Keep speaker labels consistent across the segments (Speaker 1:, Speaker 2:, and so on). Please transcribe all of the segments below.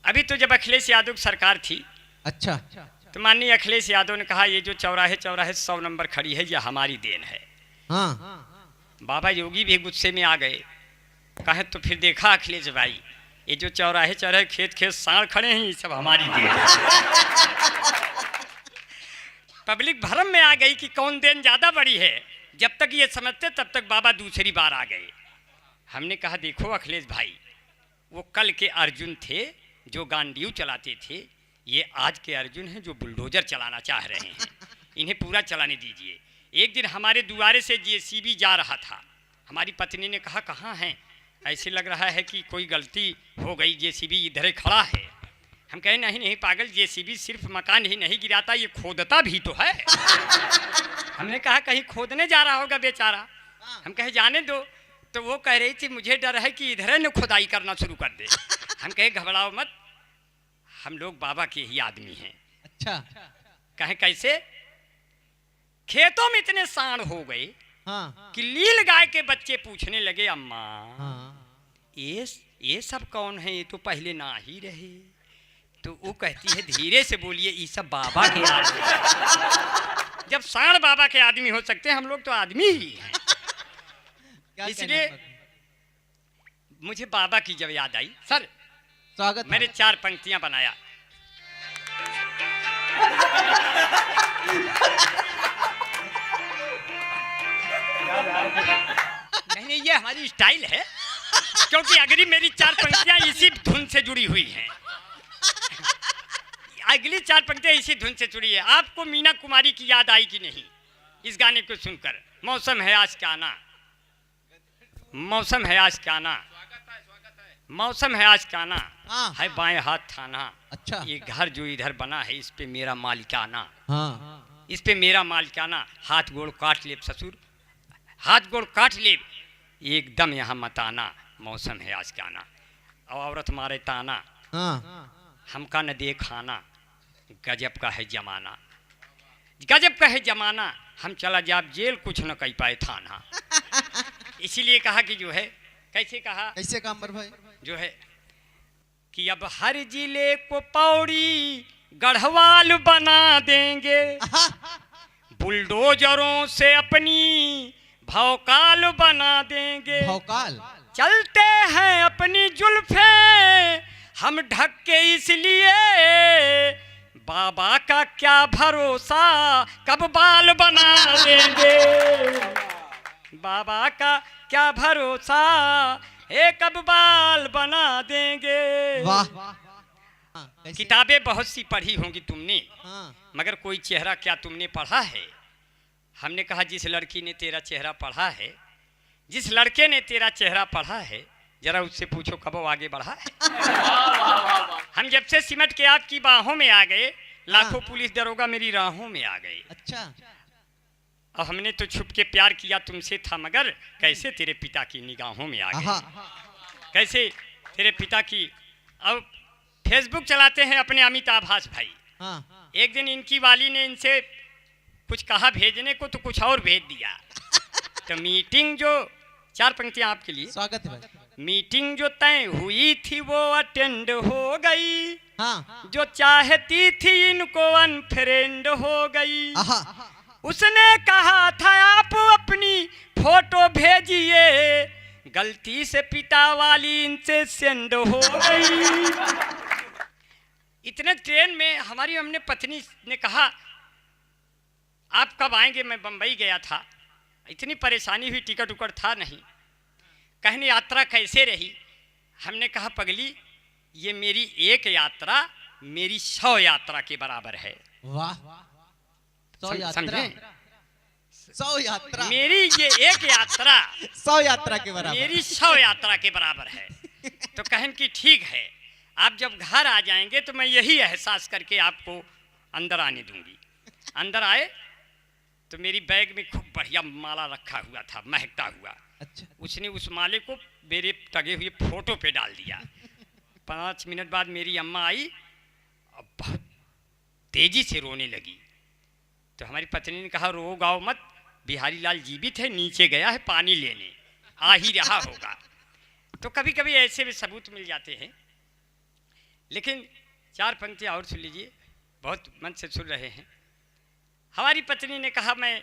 Speaker 1: अभी तो जब अखिलेश यादव की सरकार थी,
Speaker 2: अच्छा।
Speaker 1: तो माननीय अखिलेश यादव ने कहा ये जो चौराहे चौराहे 100 नंबर खड़ी है, ये हमारी देन है।
Speaker 2: हाँ।
Speaker 1: बाबा योगी भी गुस्से में आ गए, कहे तो फिर देखा अखिलेश भाई, ये जो चौराहे चौराहे खेत खेत साड़ खड़े हैं, ये सब हमारी देन है। पब्लिक भरम में आ गई कि कौन देन ज्यादा बड़ी है। जब तक ये समझते तब तक बाबा दूसरी बार आ गए। हमने कहा देखो अखिलेश भाई, वो कल के अर्जुन थे जो गांडीव चलाते थे, ये आज के अर्जुन हैं जो बुलडोजर चलाना चाह रहे हैं। इन्हें पूरा चलाने दीजिए। एक दिन हमारे दुआरे से जेसीबी जा रहा था, हमारी पत्नी ने कहा कहाँ हैं, ऐसे लग रहा है कि कोई गलती हो गई, जेसीबी इधर ही खड़ा है। हम कहे नहीं नहीं पागल, जेसीबी सिर्फ मकान ही नहीं गिराता, ये खोदता भी तो है। हमने कहा कहीं खोदने जा रहा होगा बेचारा। हम कहे जाने दो, तो वो कह रही थी मुझे डर है कि इधर न खुदाई करना शुरू कर दे। हम कहे घबराओ मत, हम लोग बाबा के ही आदमी हैं।
Speaker 2: अच्छा।
Speaker 1: कहे कैसे? खेतों में इतने सांड हो गए
Speaker 2: हाँ।
Speaker 1: कि लील गाय के बच्चे पूछने लगे अम्मा
Speaker 2: हाँ।
Speaker 1: ये सब कौन है, ये तो पहले ना ही रहे। तो वो कहती है धीरे से बोलिए, ये सब बाबा के आदमी। जब सांड बाबा के आदमी हो सकते हैं, हम लोग तो आदमी ही हैं। इसलिए मुझे बाबा की जब याद आई, सर
Speaker 2: स्वागत।
Speaker 1: मैंने 4 पंक्तियां बनाया। नहीं ये हमारी स्टाइल है, क्योंकि अगली मेरी 4 पंक्तियां इसी धुन से जुड़ी हुई हैं। अगली 4 पंक्तियां इसी धुन से जुड़ी है। आपको मीना कुमारी की याद आई कि नहीं इस गाने को सुनकर? मौसम है आज क्या ना, मौसम है आज क्या ना, मौसम है आज क्या ना, है बाएं हाथ थाना।
Speaker 2: अच्छा।
Speaker 1: ये घर जो इधर बना है, इस पे मेरा मालिकाना।
Speaker 2: हाँ।
Speaker 1: इस पे मेरा मालिकाना। हाथ गोड़ काट ले ससुर, हाथ गोड़ काट ले, एकदम यहाँ मत आना। मौसम है आज क्या ना, औरत मारे ताना,
Speaker 2: हाँ।
Speaker 1: हमका न देखाना। गजब का है जमाना, गजब का है जमाना, हम चला जाब जेल कुछ न कह पाए थाना। इसीलिए कहा कि जो है, कैसे कहा,
Speaker 2: कैसे कामर भाई,
Speaker 1: जो है कि अब हर जिले को पौड़ी गढ़वाल बना देंगे, बुलडोजरों से अपनी भौकाल बना देंगे।
Speaker 2: भौकाल
Speaker 1: चलते हैं अपनी जुल्फे हम ढक के, इसलिए बाबा का क्या भरोसा कब बाल बना देंगे। बाबा का क्या भरोसा है कब बाल बना देंगे।
Speaker 2: वाह।
Speaker 1: किताबें बहुत सी पढ़ी होंगी तुमने,
Speaker 2: हाँ।
Speaker 1: मगर कोई चेहरा क्या तुमने पढ़ा है? हमने कहा जिस लड़की ने तेरा चेहरा पढ़ा है, जिस लड़के ने तेरा चेहरा पढ़ा है, जरा उससे पूछो कब वो आगे बढ़ा है। हम जब से सिमट के आपकी बाहों में आ गए, लाखों पुलिस दरोगा मेरी राहों में आ गए।
Speaker 2: अच्छा।
Speaker 1: और हमने तो छुप के प्यार किया तुमसे था, मगर कैसे तेरे पिता की निगाहों में आ गए, कैसे तेरे पिता की। अब फेसबुक चलाते हैं अपने अमित आभास भाई।
Speaker 2: हाँ।
Speaker 1: एक दिन इनकी वाली ने इनसे कुछ कहा भेजने को, तो कुछ और भेज दिया। तो मीटिंग जो 4 पंक्तियां आपके लिए।
Speaker 2: स्वागत है भाई।
Speaker 1: मीटिंग जो तय हुई थी वो अटेंड हो गई,
Speaker 2: हाँ।
Speaker 1: जो चाहती थी इनको अनफ्रेंड हो गई। उसने कहा था आप अपनी फोटो भेजिए, गलती से पिता वाली इनसे सेंड हो गई। इतने ट्रेन में हमारी हमने पत्नी ने कहा आप कब आएंगे? मैं बंबई गया था, इतनी परेशानी हुई, टिकट उकट था नहीं। कहने यात्रा कैसे रही? हमने कहा पगली ये मेरी एक यात्रा मेरी 100 यात्रा के बराबर है।
Speaker 2: वाह। 100 यात्रा, 100 यात्रा,
Speaker 1: मेरी ये एक यात्रा
Speaker 2: 100 यात्रा के बराबर,
Speaker 1: मेरी 100 यात्रा के बराबर है। तो कहन कि ठीक है, आप जब घर आ जाएंगे तो मैं यही एहसास करके आपको अंदर आने दूंगी। अंदर आए तो मेरी बैग में खूब बढ़िया माला रखा हुआ था, महकता हुआ।
Speaker 2: अच्छा।
Speaker 1: उसने उस माले को मेरे टगे हुए फोटो पे डाल दिया। 5 मिनट बाद मेरी अम्मा आई और बहुत तेजी से रोने लगी। तो हमारी पत्नी ने कहा रो गाओ मत, बिहारी लाल जीवित है, नीचे गया है पानी लेने, आ ही रहा होगा। तो कभी कभी ऐसे भी सबूत मिल जाते हैं। लेकिन 4 पंक्तियाँ और सुन लीजिए, बहुत मन से सुन रहे हैं। हमारी पत्नी ने कहा मैं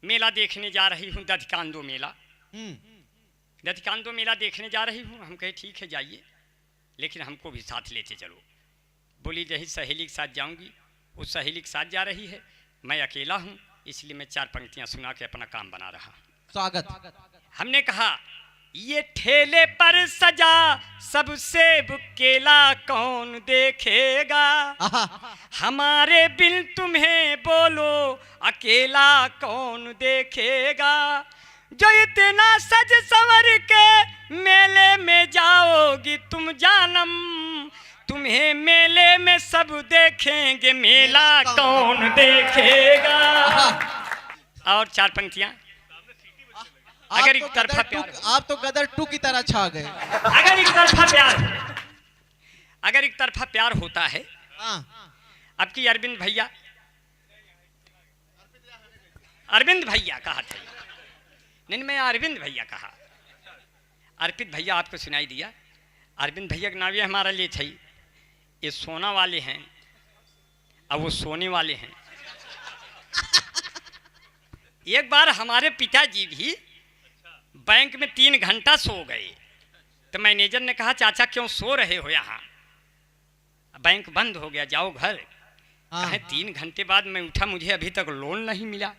Speaker 1: मेला देखने जा रही हूँ, दधिकांदो मेला, दधिकांदो मेला देखने जा रही हूँ। हम कहे ठीक है जाइए, लेकिन हमको भी साथ लेते चलो। बोली नहीं, सहेली के साथ जाऊँगी। उस सहेली के साथ जा रही है, मैं अकेला हूँ, इसलिए मैं 4 पंक्तियाँ सुना के अपना काम बना रहा हूँ।
Speaker 2: स्वागत।
Speaker 1: हमने कहा ये ठेले पर सजा सब सेब केला कौन देखेगा, हमारे बिन तुम्हें बोलो अकेला कौन देखेगा। जो इतना सज संवर के मेले में जाओगी तुम जानम, तुम्हें मेले में सब देखेंगे मेला कौन देखेगा। और 4 पंक्तियां। अगर एक तरफा प्यार,
Speaker 2: आप तो गदर 2 की तरह छा गए।
Speaker 1: अगर एक तरफा प्यार, अगर एक तरफा प्यार होता है, अब की अरविंद भैया कहा था, नहीं मैं अरविंद भैया कहा, अर्पित भैया आपको सुनाई दिया। अरविंद भैया का नाम ये हमारा लिए थे, ये सोना वाले हैं अब वो सोने वाले हैं। एक बार हमारे पिताजी भी बैंक में 3 घंटा सो गए, तो मैनेजर ने कहा चाचा क्यों सो रहे हो यहाँ, बैंक बंद हो गया, जाओ घर। कहे 3 घंटे बाद मैं उठा, मुझे अभी तक लोन नहीं मिला।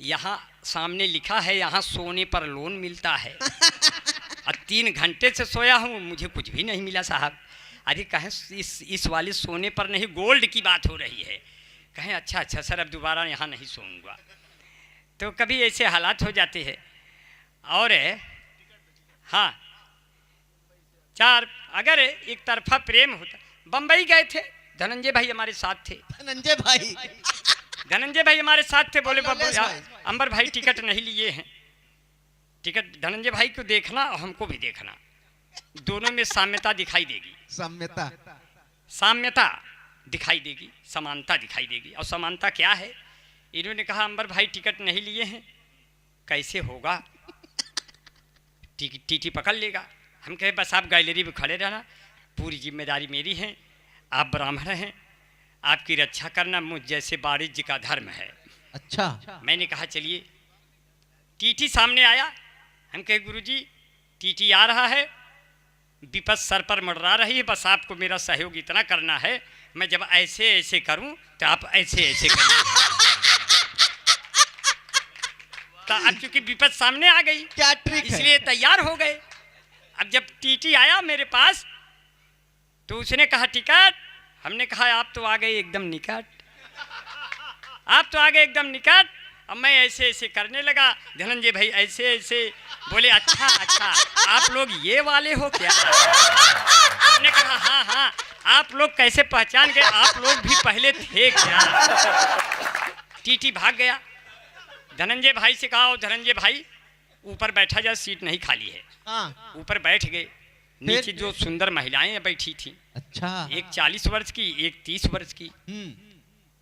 Speaker 1: यहाँ सामने लिखा है यहाँ सोने पर लोन मिलता है, और 3 घंटे से सोया हूँ, मुझे कुछ भी नहीं मिला साहब। अरे कहें इस वाले सोने पर नहीं, गोल्ड की बात हो रही है। कहें अच्छा सर, अब दोबारा यहाँ नहीं सोऊंगा। तो कभी ऐसे हालात हो जाते हैं। और हाँ 4, अगर एक तरफा प्रेम होता। बम्बई गए थे, धनंजय भाई हमारे साथ थे।
Speaker 2: धनंजय भाई
Speaker 1: हमारे साथ थे। बोले अंबर भाई टिकट नहीं लिए हैं, टिकट धनंजय भाई को देखना और हमको भी देखना, दोनों में साम्यता दिखाई देगी, साम्यता दिखाई देगी, समानता दिखाई देगी। और समानता क्या है? इन्होंने कहा अंबर भाई टिकट नहीं लिए हैं, कैसे होगा, टीटी पकड़ लेगा। हम कहे बस आप गैलरी में खड़े रहना, पूरी जिम्मेदारी मेरी है, आप ब्राह्मण हैं, आपकी रक्षा करना मुझ जैसे वारिस जी का धर्म है।
Speaker 2: अच्छा।
Speaker 1: मैंने कहा चलिए। टीटी सामने आया, हम कहे गुरुजी टीटी आ रहा है, विपद सर पर मंडरा रही है, बस आपको मेरा सहयोग इतना करना है, मैं जब ऐसे ऐसे करूं तो आप ऐसे ऐसे करें। तो अब चूंकि विपद सामने आ गई,
Speaker 2: क्या ट्रिक है?
Speaker 1: इसलिए तैयार हो गए। अब जब टीटी आया मेरे पास तो उसने कहा टिकट, हमने कहा आप तो आ गए एकदम निकट, आप तो आ गए एकदम निकट। अब मैं ऐसे ऐसे करने लगा, धनंजय भाई ऐसे ऐसे बोले अच्छा आप लोग ये वाले हो क्या? हमने कहा हाँ आप लोग कैसे पहचान गए, आप लोग भी पहले थे क्या? टीटी भाग गया। धनंजय भाई से कहा धनंजय भाई ऊपर बैठा जा, सीट नहीं खाली है। ऊपर बैठ गए। नीचे जो सुंदर महिलाएं बैठी थी,
Speaker 2: अच्छा, एक
Speaker 1: 40 वर्ष की, एक 30 वर्ष की।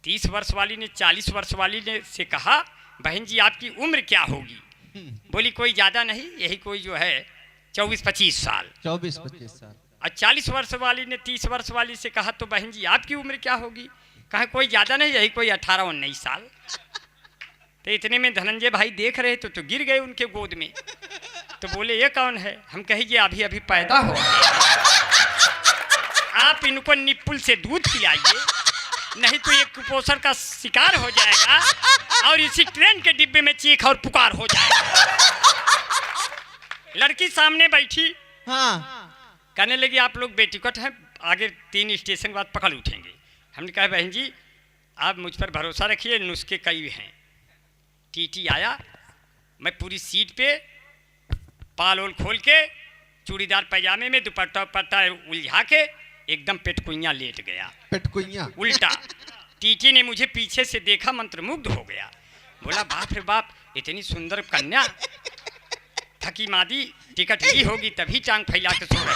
Speaker 1: 30 वर्ष वाली ने 40 वर्ष वाली ने से कहा बहन जी आपकी उम्र क्या होगी? बोली कोई ज्यादा नहीं, यही कोई जो है 24-25 साल।
Speaker 2: 24-25 साल।
Speaker 1: और 40 वर्ष वाली ने 30 वर्ष वाली से कहा तो बहन जी आपकी उम्र क्या होगी? कहा कोई ज्यादा नहीं, यही कोई 18-19 साल। तो इतने में धनंजय भाई देख रहे तो गिर गए उनके गोद में। तो बोले ये कौन है? हम कहे ये अभी अभी पैदा हो, आप इनको निप्पुल से दूध पिलाइए, नहीं तो ये कुपोषण का शिकार हो जाएगा और इसी ट्रेन के डिब्बे में चीख और पुकार हो जाएगा। लड़की सामने बैठी, कहने लगी आप लोग बेटिकट हैं, आगे 3 स्टेशन बाद पकड़ उठेंगे। हमने कहा बहन जी आप मुझ पर भरोसा रखिए, नुस्खे कई हैं। टीटी आया, मैं पूरी सीट पे पाल ओल खोल के, चूड़ीदार पैजामे में दुपट्टा पट्टा उलझा के एकदम पेटकुइयाँ लेट गया।
Speaker 2: पेटकुइयाँ
Speaker 1: उल्टा। टीटी ने मुझे पीछे से देखा, मंत्रमुग्ध हो गया। बोला बाप रे बाप, इतनी सुंदर कन्या, थकी मादी, टिकट ली होगी तभी टांग फैला के सो रही।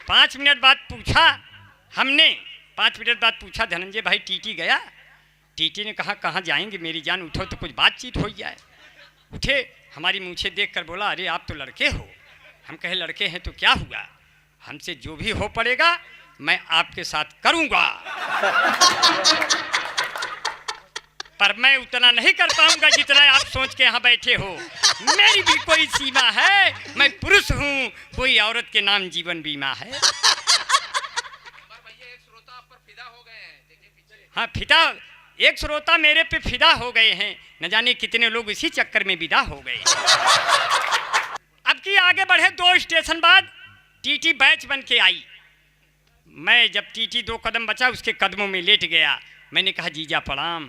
Speaker 1: 5 मिनट बाद पूछा हमने, 5 मिनट बाद पूछा धनंजय भाई टीटी गया? टीटी ने कहा कहाँ जाएंगे मेरी जान, उठो तो कुछ बातचीत हो जाए। उठे, हमारी मूछें देख कर बोला अरे आप तो लड़के हो। हम कहे लड़के हैं तो क्या हुआ? हमसे जो भी हो पड़ेगा मैं आपके साथ करूंगा, पर मैं उतना नहीं कर पाऊंगा जितना आप सोच के यहाँ बैठे हो। मेरी भी कोई सीमा है, मैं पुरुष हूँ, कोई औरत के नाम जीवन बीमा है। हाँ फिदा, एक श्रोता मेरे पे फिदा हो गए हैं, न जाने कितने लोग इसी चक्कर में विदा हो गए। अब की आगे बढ़े 2 स्टेशन बाद टीटी बैच बन के आई। मैं जब टीटी 2 कदम बचा उसके कदमों में लेट गया। मैंने कहा जीजा प्रणाम।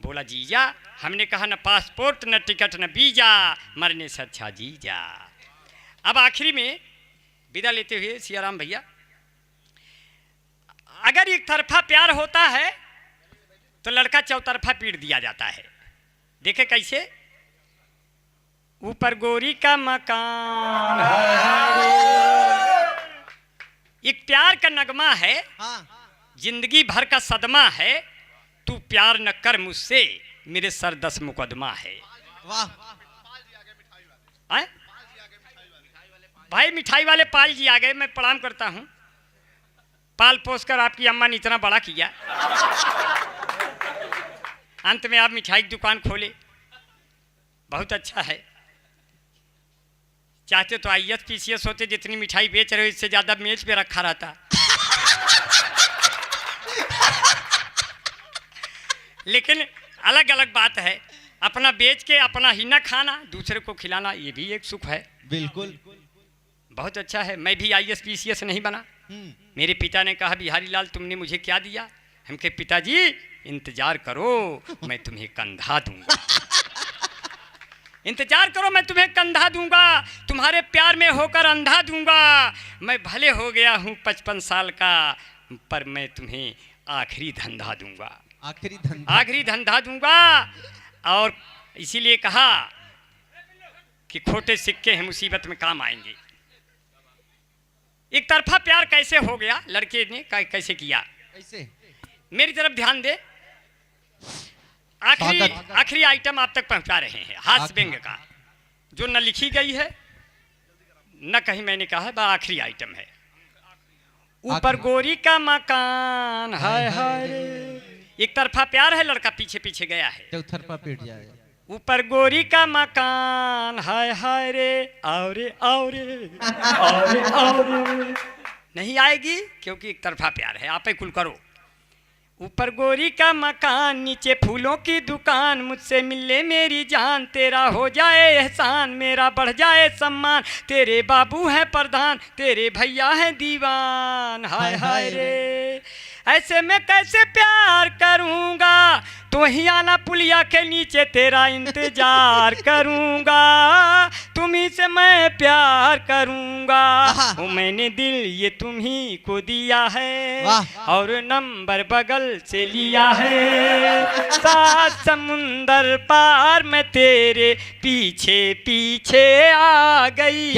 Speaker 1: बोला जीजा, हमने कहा न पासपोर्ट न टिकट न वीजा, मरने से अच्छा जीजा। अब आखिरी में विदा लेते हुए सियाराम भैया, अगर एक तरफा प्यार होता है तो लड़का चौतरफा पीट दिया जाता है। देखे कैसे, ऊपर गोरी का मकान, एक प्यार का नगमा है, जिंदगी भर का सदमा है, तू प्यार न कर मुझसे, मेरे सर 10 मुकदमा है।
Speaker 2: वाह
Speaker 1: भाई मिठाई वाले पाल जी आ गए, मैं प्रणाम करता हूँ। पाल पोस कर आपकी अम्मा ने इतना बड़ा किया, अंत में आप मिठाई की दुकान खोले, बहुत अच्छा है। चाहते तो IAS PCS होते, जितनी मिठाई बेच रहे हो इससे ज्यादा मेज पे रखा रहता। लेकिन अलग अलग बात है, अपना बेच के अपना ही ना खाना, दूसरे को खिलाना, ये भी एक सुख है।
Speaker 2: बिल्कुल
Speaker 1: बहुत अच्छा है। मैं भी IAS PCS नहीं बना। मेरे पिता ने कहा बिहारी लाल तुमने मुझे क्या दिया? हम कहे पिताजी इंतजार करो मैं तुम्हें कंधा दूंगा। इंतजार करो मैं तुम्हें कंधा दूंगा, तुम्हारे प्यार में होकर अंधा दूंगा। मैं भले हो गया हूँ 55 साल का, पर मैं तुम्हें आखिरी धंधा दूंगा, आखिरी धंधा दूंगा। और इसीलिए कहा कि खोटे सिक्के हैं मुसीबत में काम आएंगे। एक तरफा प्यार कैसे हो गया, लड़के ने कैसे किया,
Speaker 2: कैसे?
Speaker 1: मेरी तरफ ध्यान दे। आखिरी आइटम आप तक पहुंचा रहे हैं, हास्य व्यंग का, जो न लिखी गई है न कहीं मैंने कहा है, वह आखिरी आइटम है। ऊपर गोरी का मकान, हाय हाय रे। एक तरफा प्यार है, लड़का पीछे पीछे गया है,
Speaker 2: चौतरफा पीट जाए।
Speaker 1: ऊपर गोरी का मकान, हाय हाय रे, औरे औरे औरे औरे। नहीं आएगी क्योंकि एक तरफा प्यार है, आप ही कुल करो। ऊपर गोरी का मकान, नीचे फूलों की दुकान, मुझसे मिले मेरी जान, तेरा हो जाए एहसान, मेरा बढ़ जाए सम्मान, तेरे बाबू हैं प्रधान, तेरे भैया हैं दीवान, हाय हाय रे। ऐसे में कैसे प्यार करूँगा, तो ही आना पुलिया के नीचे तेरा इंतजार करूँगा, तुम्ही से मैं प्यार करूँगा। वो मैंने दिल ये तुम्ही को दिया है, और नंबर बगल से लिया है। 7 समुंदर पार मैं तेरे पीछे पीछे आ गई,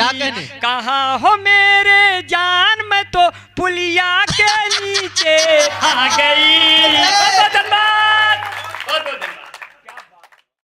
Speaker 1: कहाँ हो मेरे जान, मैं तो पुलिया के नीचे आ गई।